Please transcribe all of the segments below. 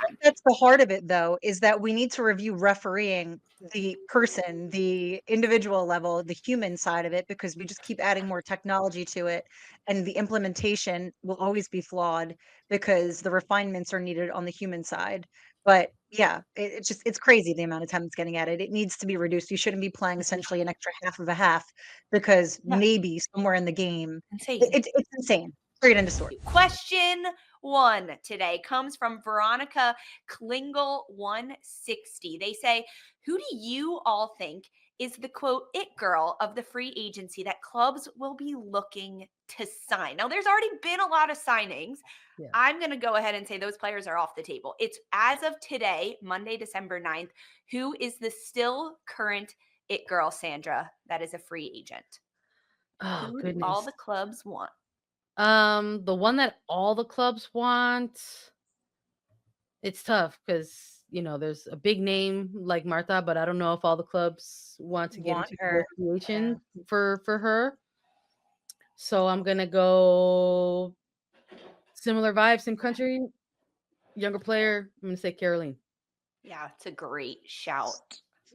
I think that's the heart of it, though, is that we need to review refereeing the person, the individual level, the human side of it, because we just keep adding more technology to it, and the implementation will always be flawed because the refinements are needed on the human side. But yeah, it's crazy the amount of time it's getting added. It needs to be reduced. You shouldn't be playing essentially an extra half of a half because Yeah, maybe somewhere in the game, insane. it's insane. Period. End of story. Question 1 today comes from Veronica Klingle 160. They say, who do you all think is the quote it girl of the free agency that clubs will be looking to sign? Now, there's already been a lot of signings. Yeah. I'm going to go ahead and say those players are off the table. It's as of today, Monday, December 9th. Who is the still current it girl, Sandra, that is a free agent? Oh, Who do all goodness. the clubs want? The one that all the clubs want, it's tough because there's a big name like Martha, but I don't know if all the clubs want to get Want into her. negotiation for her. So I'm gonna go similar vibe, same country, younger player. I'm gonna say Caroline. Yeah, it's a great shout.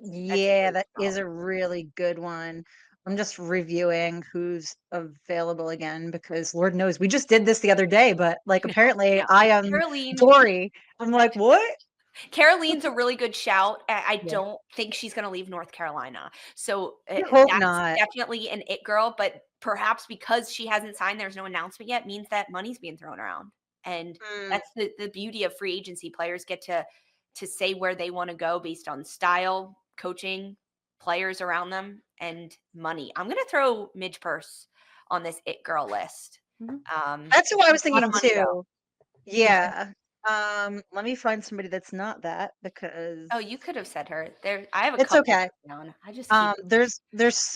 That's a Yeah, great that shout. is a really good one. I'm just reviewing who's available again because Lord knows we just did this the other day, but like apparently I am Caroline, Dory. I'm like, what? Caroline's a really good shout. I Yeah. don't think she's going to leave North Carolina. So I hope that's not. definitely an it girl, but perhaps because she hasn't signed, there's no announcement yet, means that money's being thrown around. And Mm, that's the beauty of free agency. Players get to say where they want to go based on style, coaching, players around them, and money. I'm going to throw Midge Purse on this it girl list. that's who I was A lot of thinking money though. too. Yeah. Let me find somebody that's not that because Oh, you could have said her. There, I have a it's couple okay. down. I just keep There's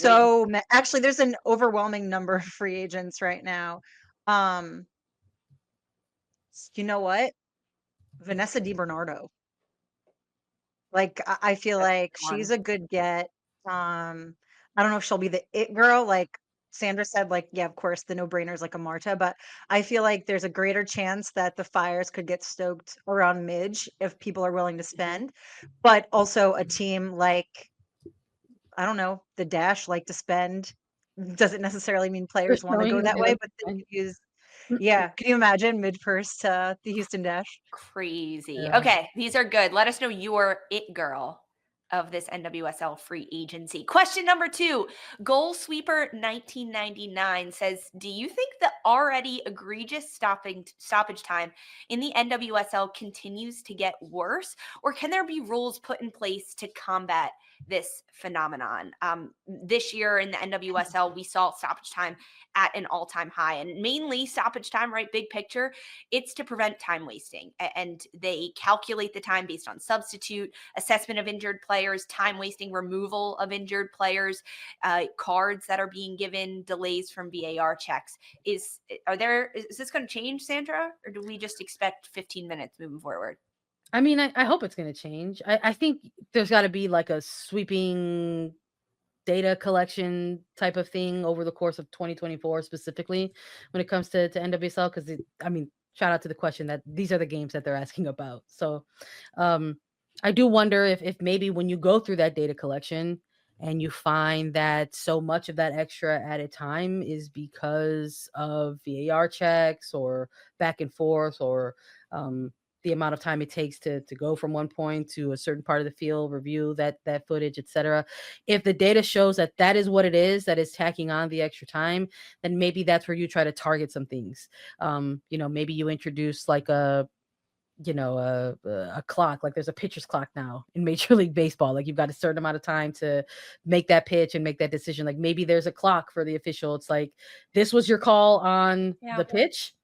waiting. actually there's an overwhelming number of free agents right now. Um, you know what? Vanessa DiBernardo. Like I feel That's like the she's one. a good get. I don't know if she'll be the it girl, like Sandra said, like, yeah, of course, the no-brainers like a Marta, but I feel like there's a greater chance that the fires could get stoked around Midge if people are willing to Mhm. spend. But also a team like, I don't know, the Dash like to spend. Doesn't necessarily mean They're players want to showing go them that way, but they the could use, yeah. Can you imagine mid-first the Houston Dash? Crazy. Yeah. Okay, these are good. Let us know your it girl of this NWSL free agency. Question number 2. Goal Sweeper 1999 says, do you think the already egregious stoppage time in the NWSL continues to get worse, or can there be rules put in place to combat this phenomenon? This year in the NWSL, we saw stoppage time at an all-time high, and mainly stoppage time, right? Big picture, it's to prevent time wasting. And they calculate the time based on substitute, assessment of injured players, time wasting, removal of injured players, cards that are being given, delays from VAR checks. Is this going to change, Sandra, or do we just expect 15 minutes moving forward? I mean, I hope it's going to change. I think there's got to be like a sweeping data collection type of thing over the course of 2024 specifically when it comes to NWSL because I mean, shout out to the question that these are the games that they're asking about. So I do wonder if maybe when you go through that data collection and you find that so much of that extra added time is because of VAR checks or back and forth or the amount of time it takes to go from one point to a certain part of the field, review that footage, etc. If the data shows that that is what it is that is tacking on the extra time, then maybe that's where you try to target some things. Maybe you introduce like a clock, like there's a pitcher's clock now in Major League Baseball. Like you've got a certain amount of time to make that pitch and make that decision. Like maybe there's a clock for the official. It's like, this was your call on Yeah. the pitch.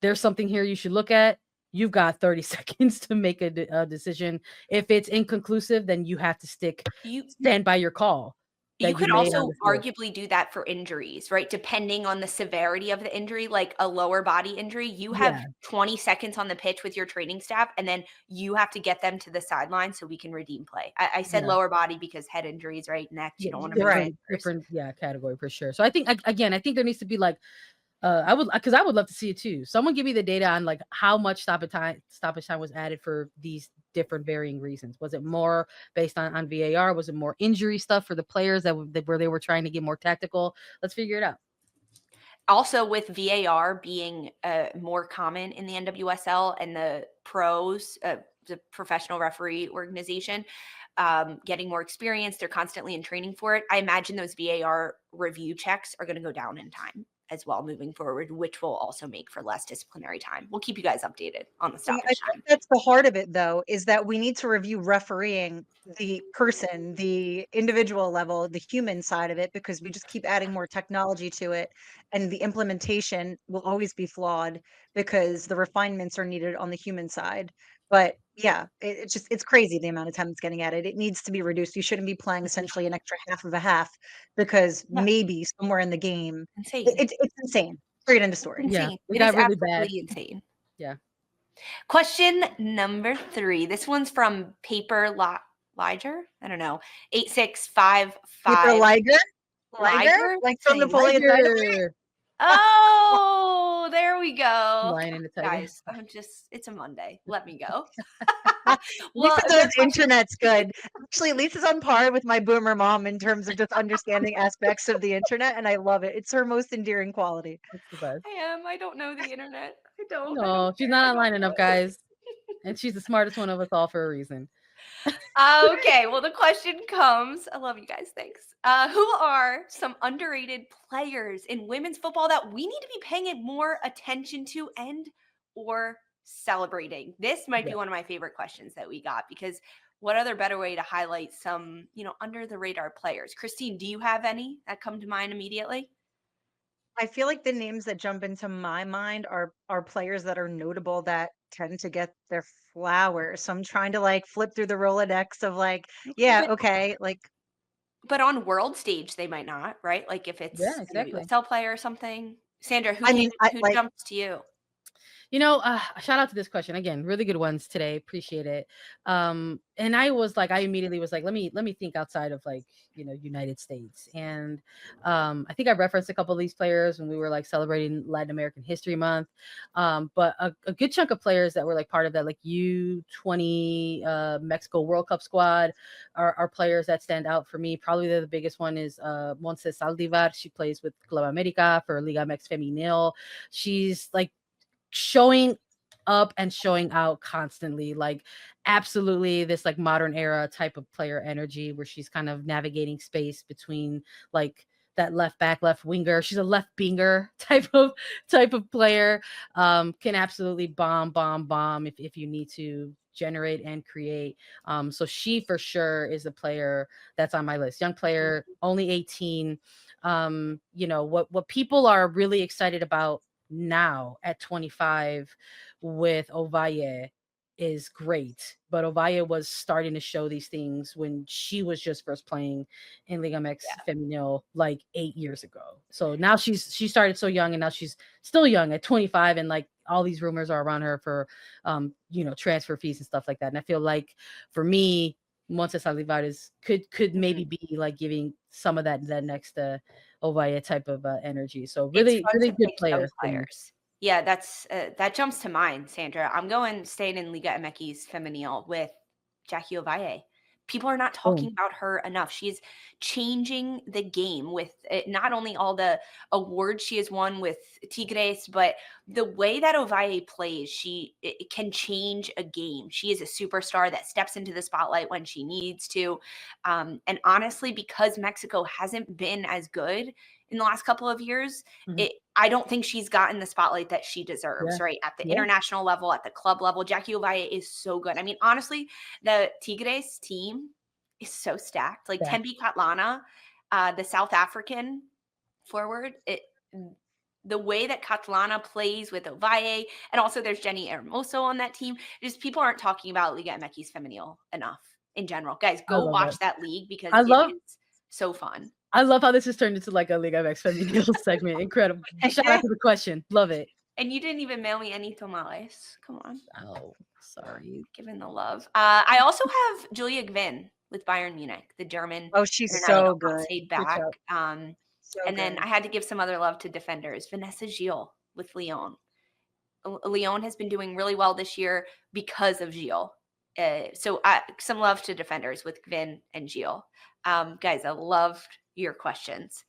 There's something here you should look at. You've got 30 seconds to make a decision. If it's inconclusive, then you have to stand by your call You that you could made on also the field. arguably do that for injuries, right? Depending on the severity of the injury, like a lower body injury, you have Yeah. 20 seconds on the pitch with your training staff, and then you have to get them to the sideline so we can redeem play. I said Yeah. lower body because head injuries, right? Neck, you Yeah, don't want to bring Right. it. different category for sure. So I think again, I think there needs to be like I would, because I would love to see it too. Someone give me the data on like how much stoppage time was added for these different varying reasons. Was it more based on VAR? Was it more injury stuff for the players where they were trying to get more tactical? Let's figure it out. Also, with VAR being more common in the NWSL and the pros, the professional referee organization, getting more experience, they're constantly in training for it. I imagine those VAR review checks are going to go down in time as well moving forward, which will also make for less disciplinary time. We'll keep you guys updated on the I stoppage think time. that's the heart of it, though, is that we need to review refereeing the person, the individual level, the human side of it, because we just keep adding more technology to it. And the implementation will always be flawed because the refinements are needed on the human side. But yeah, it's crazy the amount of time it's getting added. It needs to be reduced. You shouldn't be playing essentially an extra half of a half because Yeah. maybe somewhere in the game, Insane. it's insane. Straight end of story. Yeah, Insane. it It got is really absolutely bad. insane. Yeah. Question number 3. This one's from Paper Liger. I don't know. Paper 8655 Liger? Liger? Like from Saying Napoleon Dynamite? Liger. Oh, there we go. Lion and the tiger. Guys, it's a Monday. Let me go. Lisa the knows question- internet's good. Actually, Lisa's on par with my boomer mom in terms of just understanding aspects of the internet, and I love it. It's her most endearing quality. That's the best. I am. I don't know the internet. I don't. No, she's not online enough, guys. And she's the smartest one of us all for a reason. Okay, well, the question comes. I love you guys. Thanks. Who are some underrated players in women's football that we need to be paying more attention to and or celebrating? This might be one of my favorite questions that we got, because what other better way to highlight some, under the radar players? Christine, do you have any that come to mind immediately? I feel like the names that jump into my mind are players that are notable that tend to get their flowers. So I'm trying to like flip through the Rolodex of like, yeah, But, okay, like but on world stage, they might not, right? Like if it's Yeah, an exactly. NWSL player or something. Sandra, I mean, who like jumps to you? Shout out to this question again. Really good ones today. Appreciate it. And I immediately was like, let me think outside of like, United States. And I think I referenced a couple of these players when we were like celebrating Latin American History Month. But a good chunk of players that were like part of that like U20 Mexico World Cup squad are players that stand out for me. Probably the biggest one is Montse Saldivar. She plays with Club America for Liga MX Femenil. She's like showing up and showing out constantly, like absolutely this like modern era type of player energy where she's kind of navigating space between like that left back, left winger. She's a left binger type of player. Can absolutely bomb if you need to generate and create. So she for sure is a player that's on my list. Young player, only 18. What people are really excited about now at 25 with Ovalle is great, but Ovalle was starting to show these things when she was just first playing in Liga MX Femenil like 8 years ago. So now she started so young, and now she's still young at 25, and like all these rumors are around her for transfer fees and stuff like that. And I feel like for me, Montse Saldivar could maybe be like giving some of that next Ovalle type of energy. So really good player. Players. Yeah, that jumps to mind, Sandra. I'm staying in Liga MX Femenil with Jackie Ovalle. People are not talking about her enough. She's changing the game with not only all the awards she has won with Tigres, but the way that Ovalle plays, it can change a game. She is a superstar that steps into the spotlight when she needs to. And honestly, because Mexico hasn't been as good in the last couple of years, I don't think she's gotten the spotlight that she deserves, right? At the international level, at the club level, Jackie Ovalle is so good. I mean, honestly, the Tigres team is so stacked. Like Tembi Katlana, the South African forward, the way that Katlana plays with Ovalle, and also there's Jenny Hermoso on that team. Just people aren't talking about Liga MX Femenil enough in general. Guys, go watch that league because it is so fun. I love how this has turned into like a Liga MX Femenil segment. Incredible. Shout out to the question. Love it. And you didn't even mail me any tamales. Come on. Oh, sorry. Giving the love. I also have Julia Gwynn with Bayern Munich, the German. Oh, she's so good. Stayed back. So And then good. I had to give some other love to defenders. Vanessa Gilles with Lyon. Lyon has been doing really well this year because of Gilles. So some love to defenders with Vin and Gilles. Guys, I loved your questions.